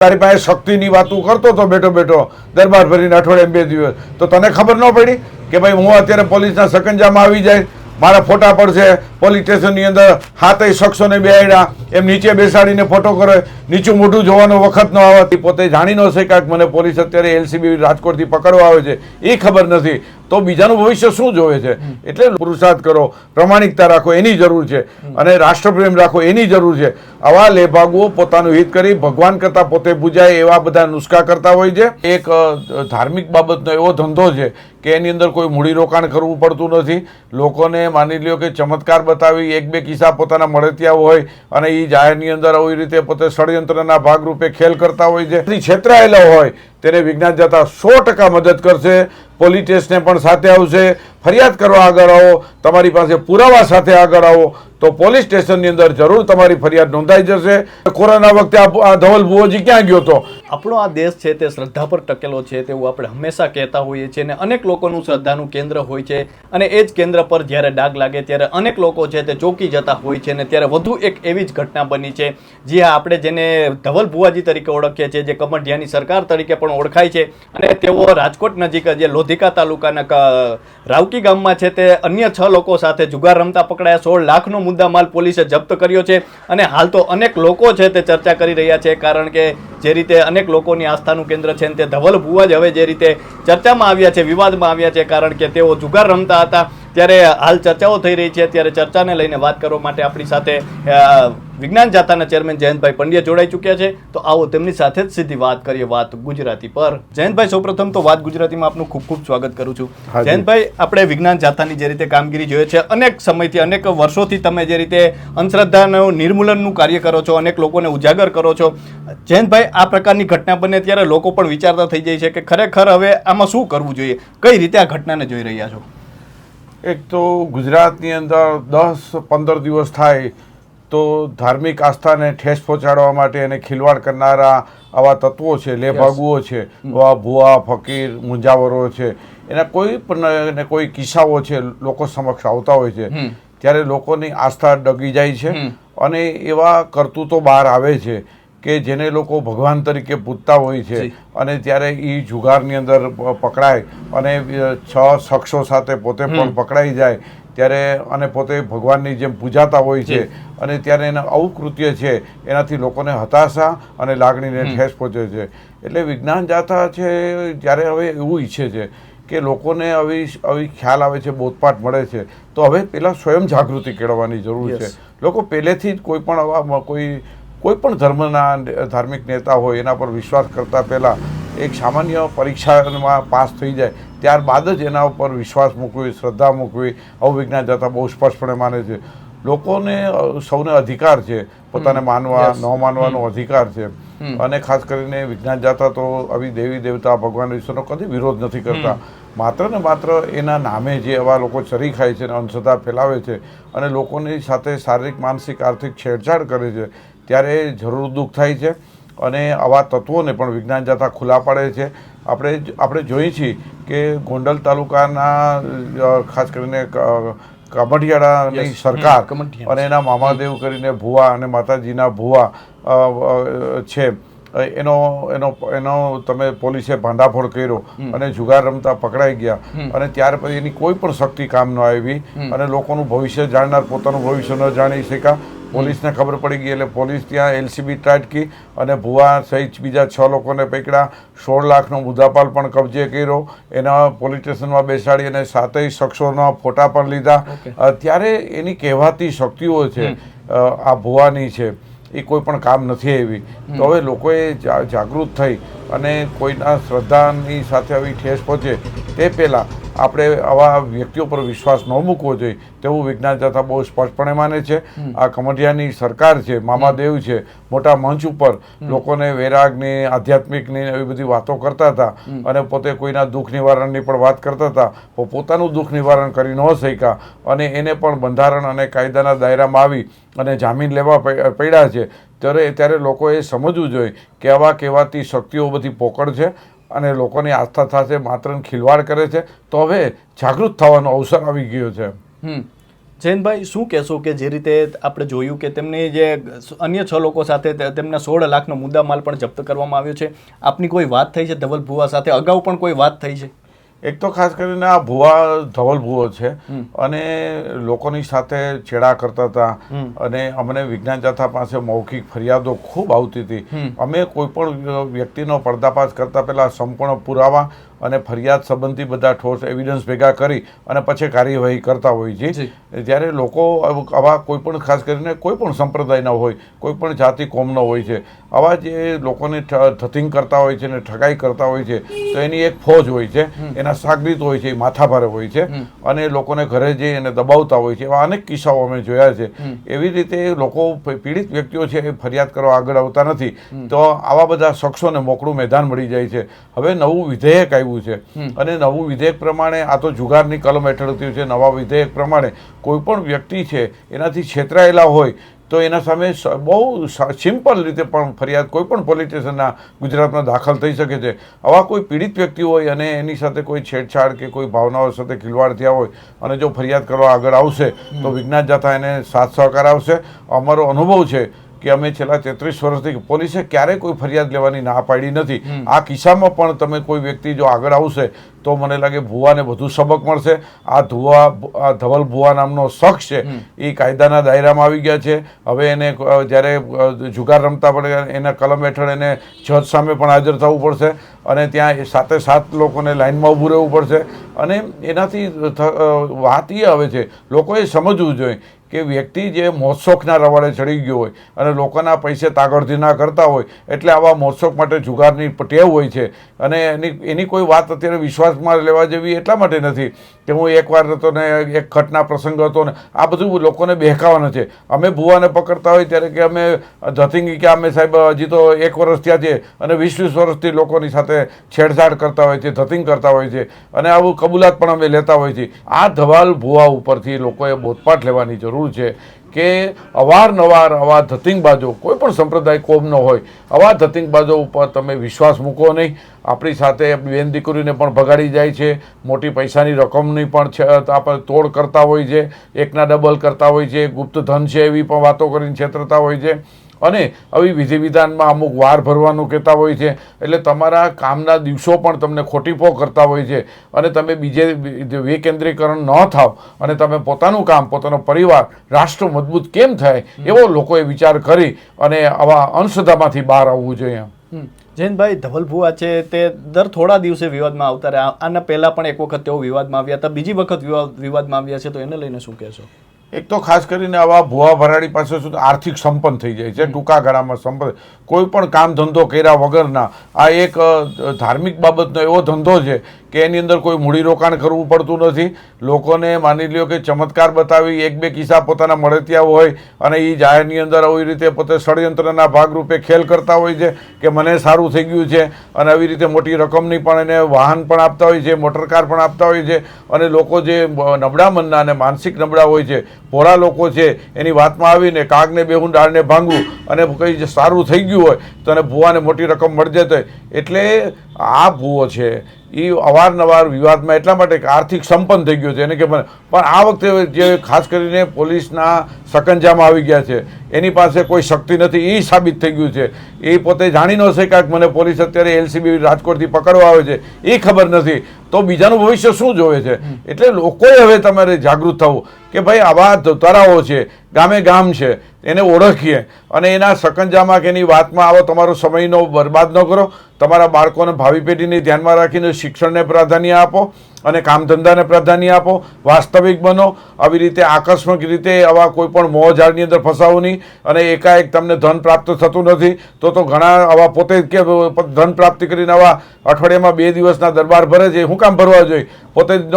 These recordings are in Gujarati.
તારી પાસે શક્તિની વાતો કરતો હતો બેઠો બેઠો દરબાર ભરીને અઠવાડિયે 2 દિવસ, તો તને ખબર ન પડી કે ભાઈ હું અત્યારે પોલીસના સકંજામાં આવી જાય, મારા ફોટા પડશે, પોલીસ સ્ટેશનની અંદર 7 શખ્સોને બેહાડ્યા, એમ નીચે બેસાડીને ફોટો કરે, નીચું મોઢું જોવાનો વખત ન આવે, પોતે જાણી ન શક્યા કે મને પોલીસ અત્યારે એલસીબી રાજકોટથી પકડવા આવે છે, એ ખબર નથી, તો બીજાનું ભવિષ્ય શું જોવે છે? એટલે પુરુષાર્થ કરો, પ્રમાણિકતા રાખો, એની જરૂર છે, અને રાષ્ટ્રપ્રેમ રાખો, એની જરૂર છે. આવા લેભાગુઓ પોતાનું હિત કરી ભગવાન કરતાં પોતે પૂજાય એવા બધા નુસ્ખા કરતા હોય છે. એક ધાર્મિક બાબતનો એવો ધંધો છે કે એની અંદર કોઈ મૂડીરોકાણ કરવું પડતું નથી. લોકોને માની લ્યો કે ચમત્કાર બતાવી 1-2 કિસ્સા પોતાના મળતિયા હોય અને એ જાહેરની અંદર આવી રીતે પોતે ષડયંત્રના ભાગરૂપે ખેલ કરતા હોય છે. છેતરાયેલા હોય તેને વિજ્ઞાન જાતા 100% મદદ કરશે. પોલીસ સ્ટેશને પણ સાથે આવશે. ફરિયાદ કરવા આગળ આવો, તમારી પાસે પુરાવા સાથે આગળ આવો તો પોલીસ સ્ટેશનની અંદર જરૂર તમારી ફરિયાદ નોંધાઈ જશે. કોરોના વખતે આ ધવલ ભુવોજી ક્યાં ગયો હતો? આપણો આ દેશ છે તે શ્રદ્ધા પર ટકેલો છે તેવું આપણે હંમેશા કહેતા હોઈએ છીએ, અને અનેક લોકોનું શ્રદ્ધાનું કેન્દ્ર હોય છે, અને એ જ કેન્દ્ર પર જ્યારે ડાઘ લાગે ત્યારે અનેક લોકો છે તે ચોંકી જતા હોય છે. અને ત્યારે વધુ એક એવી જ ઘટના બની છે. જી હા, આપણે જેને ધવલ ભુવાજી તરીકે ઓળખીએ છીએ, જે કમઢિયાની સરકાર તરીકે પણ ઓળખાય છે, અને તેઓ રાજકોટ નજીક જે લોધિકા તાલુકાના રાવકી ગામમાં છે તે અન્ય 6 લોકો સાથે જુગાર રમતા પકડાયા. 16 લાખનો મુદ્દામાલ પોલીસે જપ્ત કર્યો છે. અને હાલ તો અનેક લોકો છે તે ચર્ચા કરી રહ્યા છે, કારણ કે જે રીતે અનેક લોકોની આસ્થાનું કેન્દ્ર છે તે ધવલ ભુવા જ હવે જે રીતે ચર્ચામાં આવ્યા છે, વિવાદમાં આવ્યા છે, કારણ કે તેઓ જુગાર રમતા હતા. ત્યારે હાલ ચર્ચાઓ થઈ રહી છે. ત્યારે ચર્ચાને લઈને વાત કરવા માટે આપણી સાથે વિજ્ઞાન જાતાના ચેરમેન જયંતભાઈ પંડ્યા જોડાઈ ચૂક્યા છે. તો આવો તેમની સાથે જ સીધી વાત કરીએ વાત ગુજરાતી પર. જયંતભાઈ, સૌપ્રથમ તો વાત ગુજરાતીમાં આપનું ખૂબ ખૂબ સ્વાગત કરું છું. જયંતભાઈ, આપણે વિજ્ઞાન જાતાની જે રીતે કામગીરી જોઈએ છે, અનેક સમયથી અનેક વર્ષોથી તમે જે રીતે અંધશ્રદ્ધાનું નિર્મૂલનનું કાર્ય કરો છો, અનેક લોકોને ઉજાગર કરો છો. જયંતભાઈ, આ પ્રકારની ઘટના બને ત્યારે લોકો પણ વિચારતા થઈ જાય છે કે ખરેખર હવે આમાં શું કરવું જોઈએ? કઈ રીતે આ ઘટનાને જોઈ રહ્યા છો? એક તો ગુજરાતની અંદર 10-15 દિવસ થાય તો ધાર્મિક આસ્થાને ઠેસ પહોંચાડવા માટે એને ખિલવાડ કરનારા આવા તત્વો છે, લેભાગુઓ છે, આવા ભુવા, ફકીર, મુંજાવરો છે, એના કોઈ પણ કોઈ કિસ્સાઓ છે લોકો સમક્ષ આવતા હોય છે, ત્યારે લોકોની આસ્થા ડગી જાય છે. અને એવા કરતૂતો બહાર આવે છે કે જેને લોકો ભગવાન તરીકે પૂજતા હોય છે, અને ત્યારે એ જુગારની અંદર પકડાય અને 6 શખ્સો સાથે પોતે પણ પકડાઈ જાય ત્યારે, અને પોતે ભગવાનની જેમ પૂજાતા હોય છે, અને ત્યારે એના આવું કૃત્ય છે એનાથી લોકોને હતાશા અને લાગણીને ઠેસ પહોંચે છે. એટલે વિજ્ઞાન જાતા છે જ્યારે હવે એવું ઈચ્છે છે કે લોકોને આવી ખ્યાલ આવે છે, બોધપાઠ મળે છે, તો હવે પહેલાં સ્વયં જાગૃતિ કેળવવાની જરૂર છે. લોકો પહેલેથી જ કોઈ પણ ધર્મના ધાર્મિક નેતા હોય એના પર વિશ્વાસ કરતાં પહેલાં એક સામાન્ય પરીક્ષામાં પાસ થઈ જાય ત્યારબાદ જ એના ઉપર વિશ્વાસ મૂકવી, શ્રદ્ધા મૂકવી, આવું વિજ્ઞાન જાતા બહુ સ્પષ્ટપણે માને છે. લોકોને સૌને અધિકાર છે પોતાને માનવા ન માનવાનો અધિકાર છે, અને ખાસ કરીને વિજ્ઞાન જાતા તો આવી દેવી દેવતા ભગવાન ઈશ્વરનો કદી વિરોધ નથી કરતા. માત્ર ને માત્ર એના નામે જે એવા લોકો ચરી ખાય છે અને અંધશ્રદ્ધા ફેલાવે છે અને લોકોની સાથે શારીરિક, માનસિક, આર્થિક છેડછાડ કરે છે, ત્યારે જરૂર દુઃખ થાય છે. અને આવા તત્વોને પણ વિજ્ઞાન જાતા ખુલ્લા પાડે છે. આપણે જોઈએ છીએ કે ગોંડલ તાલુકાના ખાસ કરીને કમઢિયાળાની સરકાર અને એના મામાદેવ કરીને ભુવા અને માતાજીના ભુવા છે, એનો તમે પોલીસે ભાંડાફોડ કર્યો અને જુગાર રમતા પકડાઈ ગયા, અને ત્યાર પછી એની કોઈ પણ શક્તિ કામ ન આવી, અને લોકોનું ભવિષ્ય જાણનાર પોતાનું ભવિષ્ય ન જાણી શક્યા. પોલીસને ખબર પડી ગઈ એટલે પોલીસ ત્યાં એલસીબી ત્રાટકી અને ભુવા સહિત બીજા 6 લોકોને પકડ્યા. 16 લાખનો મુદ્દાપાલ પણ કબજે કર્યો. એના પોલીસ સ્ટેશનમાં બેસાડી અને 7 શખ્સોના ફોટા પણ લીધા. ત્યારે એની કહેવાતી શક્તિઓ છે આ ભુવાની છે એ કોઈ પણ કામ નથી આવી. તો હવે લોકોએ જાગૃત થઈ અને કોઈના શ્રદ્ધાની સાથે આવી ઠેસ પહોંચે તે પહેલાં આપણે આવા વ્યક્તિઓ પર વિશ્વાસ ન મૂકવો જોઈએ તેવું વિજ્ઞાન જાતા બહુ સ્પષ્ટપણે માને છે. આ કમઢિયાની સરકાર છે, મામાદેવ છે, મોટા મંચ ઉપર લોકોને વૈરાગની, આધ્યાત્મિકની એવી બધી વાતો કરતા હતા, અને પોતે કોઈના દુઃખ નિવારણની પણ વાત કરતા હતા, પોતાનું દુઃખ નિવારણ કરી ન શક્યા, અને એને પણ બંધારણ અને કાયદાના દાયરામાં આવી અને જામીન લેવા પડ્યા છે. ત્યારે લોકોએ સમજવું જોઈએ કે આવા કહેવાતી શક્તિઓ બધી પોકળ છે અને લોકોની આસ્થા સાથે માત્ર ખિલવાડ કરે છે. તો હવે જાગૃત થવાનો અવસર આવી ગયો છે. જયંતભાઈ, શું કહેશો કે જે રીતે આપણે જોયું કે તેમની જે અન્ય 6 લોકો સાથે તેમના 16 લાખનો મુદ્દામાલ પણ જપ્ત કરવામાં આવ્યો છે, આપની કોઈ વાત થઈ છે ધવલ ભુવા સાથે? અગાઉ પણ કોઈ વાત થઈ છે? એક તો ખાસ કરીને આ ભુવા ધવલ ભુવો છે અને લોકોની સાથે છેડા કરતા હતા અને અમને વિજ્ઞાન જાથા પાસે મૌખિક ફરિયાદો ખૂબ આવતી હતી. અમે કોઈ પણ વ્યક્તિનો પર્દાફાશ કરતા પહેલા સંપૂર્ણ પુરાવા અને ફરિયાદ સંબંધી બધા ઠોસ એવિડન્સ ભેગા કરી અને પછી કાર્યવાહી કરતા હોય છે. જ્યારે લોકો આવા કોઈ પણ ખાસ કરીને કોઈ પણ સંપ્રદાયના હોય, કોઈ પણ જાતિ કોમનો હોય છે, આવા જે લોકોને ધતિંગ કરતા હોય છે ને ઠગાઈ કરતા હોય છે, તો એની એક ફોજ હોય છે, એના સાગરીત હોય છે, એ માથાભારે હોય છે અને લોકોને ઘરે જઈ અને દબાવતા હોય છે. એવા અનેક કિસ્સાઓ અમે જોયા છે. એવી રીતે લોકો પીડિત વ્યક્તિઓ છે એ ફરિયાદ કરવા આગળ આવતા નથી, તો આવા બધા શખ્સોને મોકળું મેદાન મળી જાય છે. હવે નવું વિધેયક આવ્યું છે અને નવું વિધેયક પ્રમાણે આ તો જુગારની કલમ હેઠળ થયું છે. નવા વિધેયક પ્રમાણે કોઈ પણ વ્યક્તિ છે એનાથી છેતરાયેલા હોય તો એના સામે બહુ સિમ્પલ રીતે પણ ફરિયાદ કોઈ પણ પોલીસ સ્ટેશનના ગુજરાતમાં દાખલ થઈ શકે છે. આવા કોઈ પીડિત વ્યક્તિ હોય અને એની સાથે કોઈ છેડછાડ કે કોઈ ભાવનાઓ સાથે ખિલવાડ થયા હોય અને જો ફરિયાદ કરવા આગળ આવશે તો વિજ્ઞાન જાથા એને સાથ સહકાર આવશે. અમારો અનુભવ છે કે અમે છેલ્લા 33 વર્ષથી પોલીસે ક્યારેય કોઈ ફરિયાદ લેવાની ના પાડી નથી. આ કિસ્સામાં પણ તમે કોઈ વ્યક્તિ જો આગળ આવશે તો મને લાગે ભુવાને વધુ સબક મળશે. આ ધવલ ભુવા નામનો શખ્સ છે એ કાયદાના દાયરામાં આવી ગયા છે. હવે એને જ્યારે જુગાર રમતા પડે એના કલમ હેઠળ એને જજ સામે પણ હાજર થવું પડશે અને ત્યાં 7 લોકોને લાઇનમાં ઊભું રહેવું પડશે. અને એનાથી વાત એ આવે છે, લોકોએ સમજવું જોઈએ કે વ્યક્તિ જે મોજશોખના રવાડે ચડી ગયો હોય અને લોકોના પૈસે તાગડધી ના કરતા હોય એટલે આવા મોજશોખ માટે જુગારની ટેવ હોય છે અને એની કોઈ વાત અત્યારે વિશ્વાસમાં લેવા જેવી એટલા માટે નથી કે હું એકવાર હતો ને એક ઘટના પ્રસંગ હતો ને આ બધું લોકોને બહેકાવાના છે. અમે ભુવાને પકડતા હોય ત્યારે કે અમે ધતિંગી કે અમે સાહેબ હજી તો 1 વર્ષ થયા છે અને 20 વર્ષથી લોકોની સાથે છેડછાડ કરતા હોય છે, ધતિંગ કરતા હોય છે અને આવું કબૂલાત પણ અમે લેતા હોય છે. આ ધવલ ભુવા ઉપરથી લોકોએ બોધપાઠ લેવાની જરૂર છે કે અવારનવાર આવા ધતિંગબાજો કોઈ પણ સંપ્રદાય કોમનો હોય, આવા ધતિંગબાજો ઉપર તમે વિશ્વાસ મૂકો નહીં. આપણી સાથે બેન દીકરીને પણ ભગાડી જાય છે, મોટી પૈસાની રકમની પણ આપણે તોડ કરતા હોય છે, એકના ડબલ કરતા હોય છે, ગુપ્ત ધન છે એવી પણ વાતો કરીને છેતરતા હોય છે અને આવી વિધિ વિધાનમાં અમુક વાર ભરવાનું કહેતા હોય છે. એટલે તમારા કામના દિવસો પણ તમને ખોટીપો કરતા હોય છે અને તમે બીજે વિકેન્દ્રીકરણ ન થાવ અને તમે પોતાનું કામ, પોતાનો પરિવાર, રાષ્ટ્ર મજબૂત કેમ થાય એવો લોકોએ વિચાર કરી અને આવા અંધશ્રદ્ધામાંથી બહાર આવવું જોઈએ. જયંતભાઈ, ધવલ ભુવા છે તે દર થોડા દિવસે વિવાદમાં આવતા રહ્યા. આના પહેલા પણ એક વખત તેઓ વિવાદમાં આવ્યા હતા, બીજી વખત વિવાદમાં આવ્યા છે, તો એને લઈને શું કહેશો? એક તો ખાસ કરીને આવા ભુવા ભરાડી પાસે શું આર્થિક સંપન્ન થઈ જાય છે, ટૂંકા ગાળામાં સંપન્ન. કોઈ પણ કામ ધંધો કર્યા વગરના આ એક ધાર્મિક બાબતનો એવો ધંધો છે કે એની અંદર કોઈ મૂડીરોકાણ કરવું પડતું નથી. લોકોને માની લ્યો કે ચમત્કાર બતાવી 1-2 કિસ્સા પોતાના મળતિયા હોય અને એ જાહેરની અંદર આવી રીતે પોતે ષડયંત્રના ભાગરૂપે ખેલ કરતા હોય છે કે મને સારું થઈ ગયું છે અને આવી રીતે મોટી રકમની પણ એને વાહન પણ આપતા હોય છે, મોટરકાર પણ આપતા હોય છે અને લોકો જે નબળા મનના અને માનસિક નબળા હોય છે, ભોળા લોકો છે, એની વાતમાં આવીને કાગને બેહું ડાળને ભાંગવું અને કંઈ સારું થઈ ગયું હોય તો એને ભુવાને મોટી રકમ મળી જતી. એટલે આ ભુવો છે એ અવારનવાર વિવાદમાં એટલા માટે કે આર્થિક સંપન્ન થઈ ગયો છે એને કે પણ આ વખતે જે ખાસ કરીને પોલીસના સકંજામાં આવી ગયા છે એની પાસે કોઈ શક્તિ નથી એ સાબિત થઈ ગયું છે. એ પોતે જાણી ન શક્યા કે મને પોલીસ અત્યારે LCB રાજકોટથી પકડવા આવે છે એ ખબર નથી, તો બીજાનું ભવિષ્ય શું જોવે છે? એટલે લોકોએ હવે તમારે જાગૃત થવું કે ભાઈ આવા તરાવો છે, ગામે ગામ છે, એને ઓળખીએ અને એના સકંજામાં કે એની વાતમાં આવો તમારો સમયનો બરબાદ ન કરો. તમારા બાળકોને ભાવિ પેઢીને ધ્યાનમાં રાખીને શિક્ષણને પ્રાધાન્ય આપો અને કામ ધંધાને પ્રાધાન્ય આપો, વાસ્તવિક બનો. આવી રીતે આકસ્મિક રીતે આવા કોઈ પણ મોહજાળની અંદર ફસાવો નહીં અને એકાએક તમને ધન પ્રાપ્ત થતું નથી તો ઘણા આવા પોતે કે ધન પ્રાપ્તિ કરીને આવા અઠવાડિયામાં 2 દિવસના દરબાર ભરે છે. શું કામ ભરવા જોઈએ? પોતે જ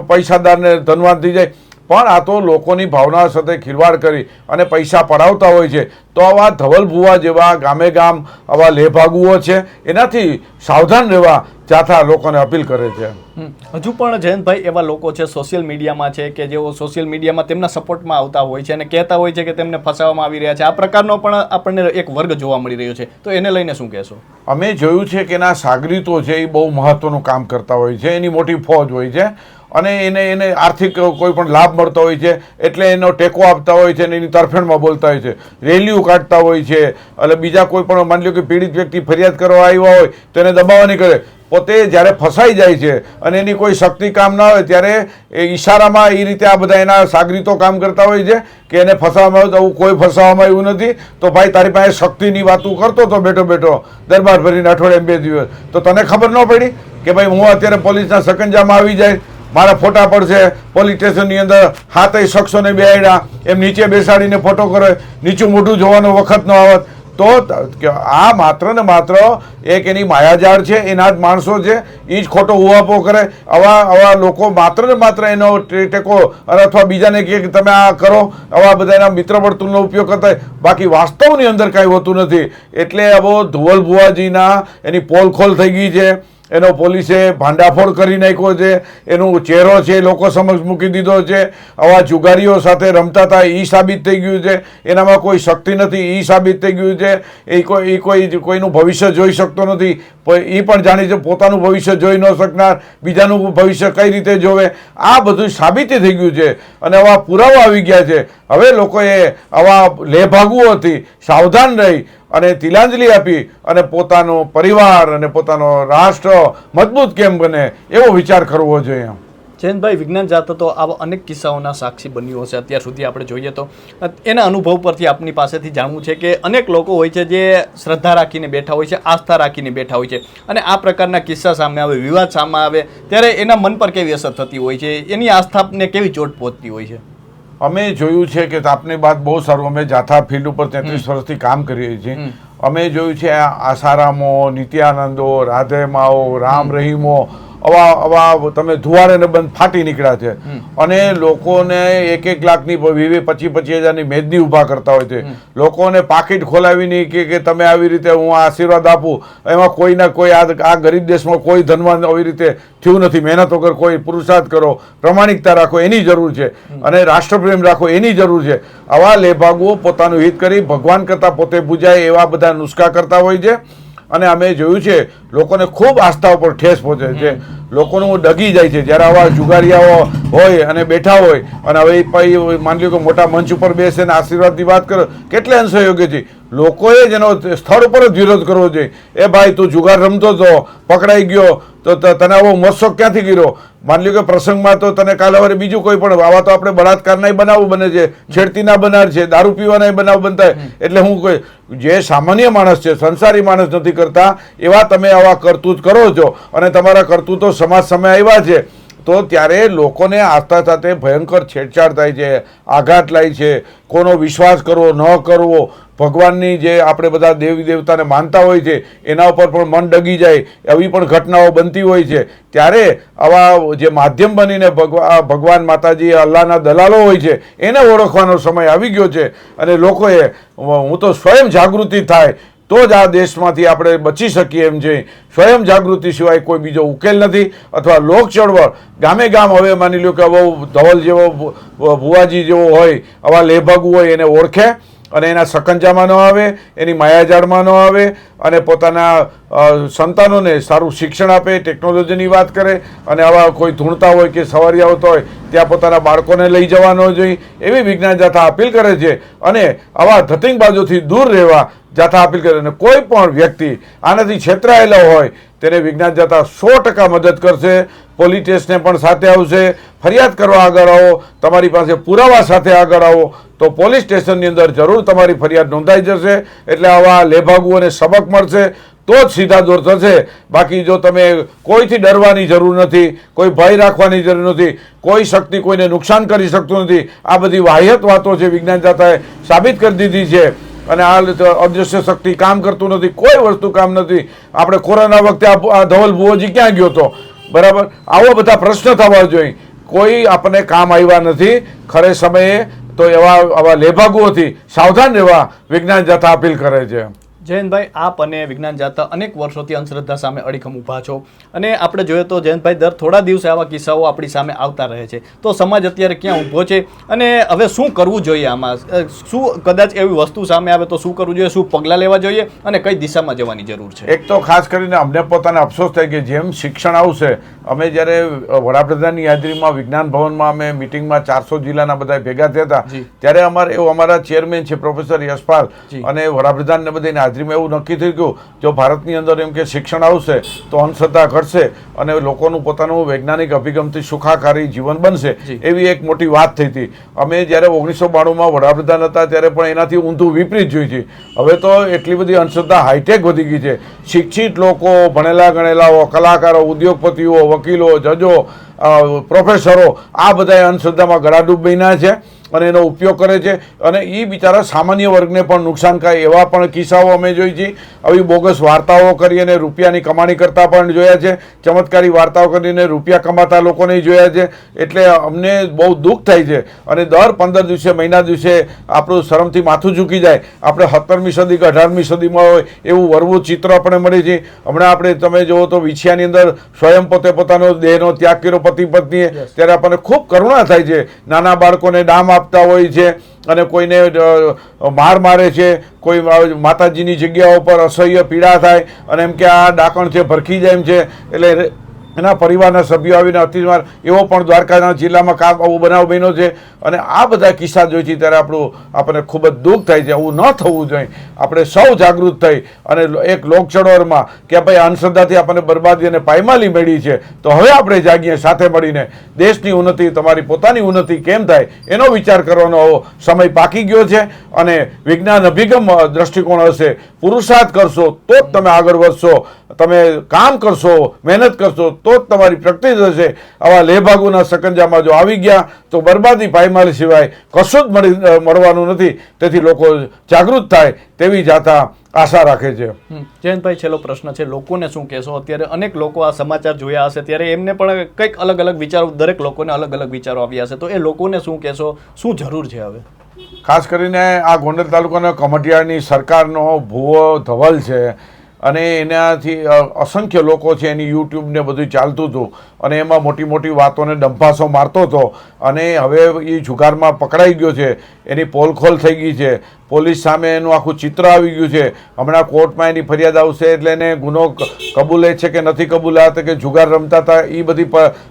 પૈસાદારને ધનવાન થઈ જાય. પણ આ તો લોકોની ભાવના સાથે ખિલવાડ કરી અને પૈસા પડાવતા હોય છે. તો આવા ધવલ ભુવા જેવા ગામે ગામ આવા લેભાગુઓ છે, એનાથી સાવધાન રહેવા જાથા લોકોને અપીલ કરે છે. હજુ પણ જયંતભાઈ એવા લોકો છે સોશિયલ મીડિયામાં છે કે જેઓ સોશિયલ મીડિયામાં તેમના સપોર્ટમાં આવતા હોય છે અને કહેતા હોય છે કે તેમને ફસાવવામાં આવી રહ્યા છે. આ પ્રકારનો પણ આપણને એક વર્ગ જોવા મળી રહ્યો છે, તો એને લઈને શું કહેશો? અમે જોયું છે કે એના સાગરીતો છે એ બહુ મહત્વનું કામ કરતા હોય છે, એની મોટી ફોજ હોય છે અને એને આર્થિક કોઈ પણ લાભ મળતો હોય છે એટલે એનો ટેકો આપતા હોય છે અને એની તરફેણમાં બોલતા હોય છે, રેલીઓ કાઢતા હોય છે. એટલે બીજા કોઈ પણ માની લો કે પીડિત વ્યક્તિ ફરિયાદ કરવા આવ્યા હોય તો એને દબાવવાની કરે. પોતે જ્યારે ફસાઈ જાય છે અને એની કોઈ શક્તિ કામ ના હોય ત્યારે એ ઈશારામાં એ રીતે આ બધા એના સાગરીતો કામ કરતા હોય છે કે એને ફસાવવામાં આવ્યું તો આવું કોઈ ફસાવવામાં આવ્યું નથી. તો ભાઈ તારી પાસે શક્તિની વાતું કરતો હતો બેઠો બેઠો દરબાર ભરીને અઠવાડિયે 2 દિવસ, તો તને ખબર ન પડી કે ભાઈ હું અત્યારે પોલીસના સકંજામાં આવી જાય, મારા ફોટા પડશે, પોલીસ સ્ટેશનની અંદર 7 શખ્સોને બેહાડ્યા, એમ નીચે બેસાડીને ફોટો કરે, નીચું મોઢું જોવાનો વખત ન આવત. તો આ માત્ર ને માત્ર એક એની માયાજાળ છે, એના જ માણસો છે, એ જ ખોટો ઉહાપો કરે. આવા લોકો માત્ર ને માત્ર એનો ટેકો અથવા બીજાને કહે કે તમે આ કરો, આવા બધા એના મિત્ર વર્તુળનો ઉપયોગ કરતા, બાકી વાસ્તવની અંદર કાંઈ હોતું નથી. એટલે હવે ધુવલ ભુવાજીના એની પોલ ખોલ થઈ ગઈ છે, એનો પોલીસે ભાંડાફોડ કરી નાખ્યો છે, એનો ચહેરો છે લોકો સમક્ષ મૂકી દીધો છે. આવા જુગારીઓ સાથે રમતા હતા એ સાબિત થઈ ગયું છે, એનામાં કોઈ શક્તિ નથી એ સાબિત થઈ ગયું છે. એ કોઈનું ભવિષ્ય જોઈ શકતો નથી, એ પણ જાણી છે પોતાનું ભવિષ્ય જોઈ ન શકનાર, બીજાનું ભવિષ્ય કઈ રીતે જોવે, આ બધું સાબિતી થઈ ગયું છે. અને આવા પુરાવા આવી ગયા છે. હવે લોકોએ આવા લેભાગુઓથી સાવધાન રહી અને તિલાંજલિ આપી અને પોતાનો પરિવાર અને પોતાનો રાષ્ટ્ર મજબૂત કેમ બને એવો વિચાર કરવો જોઈએ. જયંતભાઈ, વિજ્ઞાન જાતા તો આવા અનેક કિસ્સાઓના સાક્ષી બન્યું હશે અત્યાર સુધી. આપણે જોઈએ તો એના અનુભવ પરથી આપની પાસેથી જાણવું છે કે અનેક લોકો હોય છે જે શ્રદ્ધા રાખીને બેઠા હોય છે, આસ્થા રાખીને બેઠા હોય છે, અને આ પ્રકારના કિસ્સા સામે આવે, વિવાદ સામે આવે ત્યારે એના મન પર કેવી અસર થતી હોય છે, એની આસ્થાને કેવી ચોટ પહોંચતી હોય છે? અમે જોયું છે કે આપની વાત બહુ સારું. અમે જાથા ફિલ્ડ ઉપર 33 વર્ષથી કામ કરીએ છીએ. અમે જોયું છે આસારામો, નિત્યાનંદો, રાધેમાઓ, રામ રહીમો, આવા તમે ધુવાડે બંધ ફાટી નીકળ્યા છે. અને લોકોને 1-1 લાખની 20-25 હજારની મેદની ઊભા કરતા હોય છે. લોકોને પાકીટ ખોલાવીને કે તમે આવી રીતે હું આશીર્વાદ આપું, એમાં કોઈના કોઈ આ ગરીબ દેશમાં કોઈ ધનવાન આવી રીતે થયું નથી. મહેનત વગર કોઈ પુરુષાર્થ કરો, પ્રમાણિકતા રાખો એની જરૂર છે, અને રાષ્ટ્રપ્રેમ રાખો એની જરૂર છે. આવા લેભાગુઓ પોતાનું હિત કરી ભગવાન કરતાં પોતે પૂજાય એવા બધા નુસ્ખા કરતા હોય છે. અને અમે જોયું છે લોકોને ખૂબ આસ્થા ઉપર ઠેસ પહોંચે છે, લોકોનું ડગી જાય છે જ્યારે આવા જુગારિયાઓ હોય અને બેઠા હોય. અને હવે માની લો કે મોટા મંચ ઉપર બેસે ને આશીર્વાદની વાત કરો, કેટલે અંશે યોગ્ય છે. લોકોએ જેનો સ્થળ ઉપર જ વિરોધ કરવો જોઈએ. એ ભાઈ તું જુગાર રમતો હતો, પકડાઈ ગયો, તો તને આવો મોત્સવ ક્યાંથી કર્યો? માની લો કે પ્રસંગમાં તો તને કાલે હવે બીજું કોઈ પણ આવા તો આપણે બળાત્કારના બનાવ બને છે, છેડતીના બનાર છે, દારૂ પીવાના બનાવ બનતા. એટલે હું કોઈ જે સામાન્ય માણસ છે, સંસારી માણસ નથી કરતા, એવા તમે આવા કરતૂત કરો છો અને તમારા કરતૂતો સમાજ સામે આવ્યા છે. તો ત્યારે લોકોને આસ્થા સાથે ભયંકર છેડછાડ થાય છે, આઘાત લાય છે. કોનો વિશ્વાસ કરવો ન કરવો, ભગવાનની જે આપણે બધા દેવી દેવતાને માનતા હોય છે એના ઉપર પણ મન ડગી જાય એવી પણ ઘટનાઓ બનતી હોય છે. ત્યારે આવા જે માધ્યમ બનીને ભગવાન માતાજી અલ્લાહના દલાલો હોય છે એને ઓળખવાનો સમય આવી ગયો છે. અને લોકોએ હું તો સ્વયં જાગૃતિ થાય તો જ આ દેશમાંથી આપણે બચી શકીએ એમ છે. સ્વયં જાગૃતિ સિવાય કોઈ બીજો ઉકેલ નથી. અથવા લોક ચળવળ ગામે ગામ હવે માની લો કે બહુ ધવલ જેવો ભુવાજી જેવો હોય, આવા લેભાગુ હોય એને ઓળખે અને એના સકંજામાં ન આવે, એની માયાજાળમાં ન આવે, અને પોતાના સંતાનોને સારું શિક્ષણ આપે, ટેકનોલોજીની વાત કરે. અને આવા કોઈ ધૂણતા હોય કે સવારી આવતા હોય ત્યાં પોતાના બાળકોને લઈ જવા ન જોઈએ એવી વિજ્ઞાન જાથા અપીલ કરે છે. અને આવા ધતિંગબાજોથી દૂર રહેવા જાથા અપીલ કરે. અને કોઈ પણ વ્યક્તિ આનાથી છેતરાયેલો હોય તેને વિજ્ઞાન જાથા 100% મદદ કરશે. પોલીસ સ્ટેશને પણ સાથે આવશે. ફરિયાદ કરવા આગળ આવો, તમારી પાસે પુરાવા સાથે આગળ આવો તો પોલીસ સ્ટેશનની અંદર જરૂર તમારી ફરિયાદ નોંધાઈ જશે. એટલે આવા લેભાગુઓને સબક મળશે તો જ સીધા દોર થશે. બાકી જો તમે કોઈથી ડરવાની જરૂર નથી, કોઈ ભય રાખવાની જરૂર નથી, કોઈ શક્તિ કોઈને નુકસાન કરી શકતું નથી. આ બધી વાહિયાત વાતો છે વિજ્ઞાન જાથાએ સાબિત કરી દીધી છે. અને આ અદૃશ્ય શક્તિ કામ કરતું નથી, કોઈ વસ્તુ કામ નથી. આપણે કોરોના વખતે આ ધવલ ભુવોજી ક્યાં ગયો હતો? બરાબર, આવો બધા પ્રશ્ન થવા જોઈએ. કોઈ આપણને કામ આવ્યા નથી. ખરે સમયે તો આવા લેભાગુઓથી સાવધાન રહેવા વિજ્ઞાન જાથા અપીલ કરે છે. જયંતભાઈ, આપ અને વિજ્ઞાન જાતા અનેક વર્ષોથી અંધશ્રદ્ધા સામે અડીખમ ઊભા છો અને આપણે જોઈએ તો જયંતભાઈ દર થોડા દિવસે આવા કિસ્સાઓ આપણી સામે આવતા રહે છે. તો સમાજ અત્યારે ક્યાં ઊભો છે અને હવે શું કરવું જોઈએ આમાં? શું કદાચ એવી વસ્તુ સામે આવે તો શું કરવું જોઈએ, શું પગલાં લેવા જોઈએ અને કઈ દિશામાં જવાની જરૂર છે? એક તો ખાસ કરીને અમને પોતાને અફસોસ થાય કે જેમ શિક્ષણ આવશે, અમે જ્યારે વડાપ્રધાનની હાજરીમાં વિજ્ઞાન ભવનમાં અમે મિટિંગમાં 400 જિલ્લાના બધા ભેગા થયા હતા, ત્યારે અમારા ચેરમેન છે પ્રોફેસર યશપાલ અને વડાપ્રધાનને બધાની હાજરીમાં એવું નક્કી થઈ ગયું જો ભારતની અંદર એમ કે શિક્ષણ આવશે તો અંધશ્રદ્ધા ઘટશે અને લોકોનું પોતાનું વૈજ્ઞાનિક અભિગમથી સુખાકારી જીવન બનશે, એવી એક મોટી વાત થઈ હતી. અમે જ્યારે 1992માં વડાપ્રધાન હતા ત્યારે પણ એનાથી ઊંધું વિપરીત જોઈ છે. હવે તો એટલી બધી અંધશ્રદ્ધા હાઈટેક વધી ગઈ છે. શિક્ષિત લોકો, ભણેલા ગણેલાઓ, કલાકારો, ઉદ્યોગપતિઓ, વકીલો, જજો, પ્રોફેસરો, આ બધા અંધશ્રદ્ધામાં ગળાડૂબ બન્યા છે અને એનો ઉપયોગ કરે છે અને એ બિચારા સામાન્ય વર્ગને પણ નુકસાન થાય એવા પણ કિસ્સાઓ અમે જોઈ છે. આવી બોગસ વાર્તાઓ કરી અને રૂપિયાની કમાણી કરતા પણ જોયા છે, ચમત્કારી વાર્તાઓ કરીને રૂપિયા કમાતા લોકોને જોયા છે. એટલે અમને બહુ દુઃખ થાય છે અને દર 15 દિવસે, મહિના દિવસે આપણું શરમથી માથું ઝૂકી જાય. આપણે 17મી સદી કે 18મી સદીમાં હોય એવું વરવું ચિત્ર આપણે મળે છે. હમણાં આપણે તમે જુઓ તો વિછિયાની અંદર સ્વયં પોતે પોતાનો દેહનો ત્યાગ કર્યો પતિ પત્નીએ, ત્યારે આપણને ખૂબ કરુણા થાય છે. નાના બાળકોને ડામ આપતા હોય છે અને કોઈને માર મારે છે, કોઈ માતાજીની જગ્યાઓ પર અસહ્ય પીડા થાય અને એમ કે આ ડાકણ છે ભરખી જાય એમ છે, એટલે એના પરિવારના સભ્યો આવીને અતિમાર, એવો પણ દ્વારકાના જિલ્લામાં આવો બનાવ બન્યો છે. અને આ બધા કિસ્સા જોઈ છે ત્યારે આપણને ખૂબ જ દુઃખ થાય છે. આવું ન થવું જોઈએ. આપણે સૌ જાગૃત થઈ અને એક લોકચળવળમાં કે ભાઈ અંધશ્રદ્ધાથી આપણને બરબાદી અને પાયમાલી મળી છે, તો હવે આપણે જાગીએ સાથે મળીને. દેશની ઉન્નતિ, તમારી પોતાની ઉન્નતિ કેમ થાય એનો વિચાર કરવાનો સમય પાકી ગયો છે અને વિજ્ઞાન અભિગમ દ્રષ્ટિકોણ હશે. પુરુષાર્થ કરશો તો જ તમે આગળ વધશો, તમે કામ કરશો, મહેનત કરશો તો જ તમારી પ્રગતિ થશે. આવા લેભાગુના સકંજામાં જો આવી ગયા તો બરબાદી પાયમાલી સિવાય કશું જ મળવાનું નથી. તેથી લોકો જાગૃત થાય તેવી જાતા આશા રાખે છે. જયંતભાઈ, છેલ્લો પ્રશ્ન છે, લોકોને શું કહેશો? અત્યારે અનેક લોકો આ સમાચાર જોયા હશે ત્યારે એમને પણ કંઈક અલગ અલગ વિચારો, દરેક લોકોને અલગ અલગ વિચારો આવ્યા હશે, તો એ લોકોને શું કહેશો? શું જરૂર છે હવે? ખાસ કરીને આ ગોંડલ તાલુકાના કમટિયાની સરકારનો ભૂવો ધવલ છે અને એનાથી અસંખ્ય લોકો છે, એની યુટ્યુબ ને બધું ચાલતું હતું અને એમાં મોટી મોટી વાતોને ડંફાસો મારતો હતો અને હવે એ જુગારમાં પકડાઈ ગયો છે. એની પોલખોલ થઈ ગઈ છે. પોલીસ સામે એનું આખું ચિત્ર આવી ગયું છે. હમણાં કોર્ટમાં એની ફરિયાદ આવશે એટલે એને ગુનો કબૂલે છે કે નથી કબૂલ્યા કે જુગાર રમતા હતા એ બધી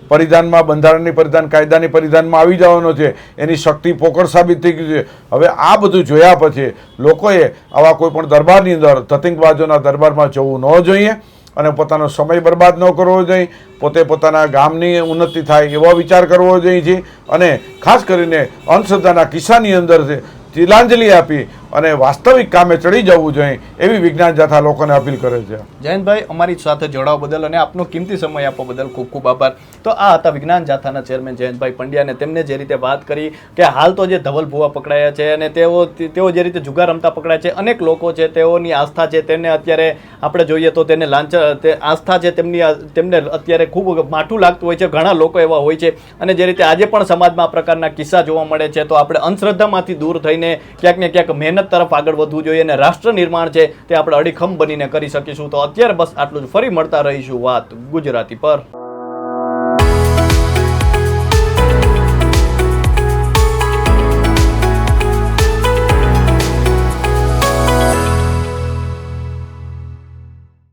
પરિધાનમાં, બંધારણની પરિધાન, કાયદાની પરિધાનમાં આવી જવાનો છે. એની શક્તિ પોકળ સાબિત થઈ ગઈ છે. હવે આ બધું જોયા પછી લોકોએ આવા કોઈ પણ દરબારની અંદર ધતિંગબાજોના દરબારમાં જવું ન જોઈએ અને પોતાનો સમય બરબાદ ન કરવો જોઈએ. પોતે પોતાના ગામની ઉન્નતિ થાય એવો વિચાર કરવો જોઈએ અને ખાસ કરીને અંધશ્રદ્ધાના કિસ્સાની અંદર તિલાંજલિ આપી અને વાસ્તવિક કામે ચડી જવું જોઈએ એવી વિજ્ઞાન જાથા લોકોને અપીલ કરે છે. જયંતભાઈ, અમારી સાથે જોડાવા બદલ અને આપનો કિંમતી સમય આપવા બદલ ખૂબ ખૂબ આભાર. તો આ હતા વિજ્ઞાન જાથાના ચેરમેન જયંતભાઈ પંડ્યા અને તેમને જે રીતે વાત કરી કે હાલ તો જે ધવલ ભુવા પકડાયા છે અને તેઓ જે રીતે જુગાર રમતા પકડાયા છે, અનેક લોકો છે તેઓની આસ્થા છે તેને અત્યારે આપણે જોઈએ તો તેને આસ્થા છે તેમને અત્યારે ખૂબ માઠું લાગતું હોય છે. ઘણા લોકો એવા હોય છે અને જે રીતે આજે પણ સમાજમાં આ પ્રકારના કિસ્સા જોવા મળે છે, તો આપણે અંધશ્રદ્ધામાંથી દૂર થઈને ક્યાંક ને ક્યાંક મહેનત તરફ આગળ વધવું જોઈએ અને રાષ્ટ્ર નિર્માણ છે તે આપણે અડીખમ બનીને કરી શકીશું. તો અત્યારે બસ આટલું જ. ફરી મળતા રહીશું વાત ગુજરાતી પર.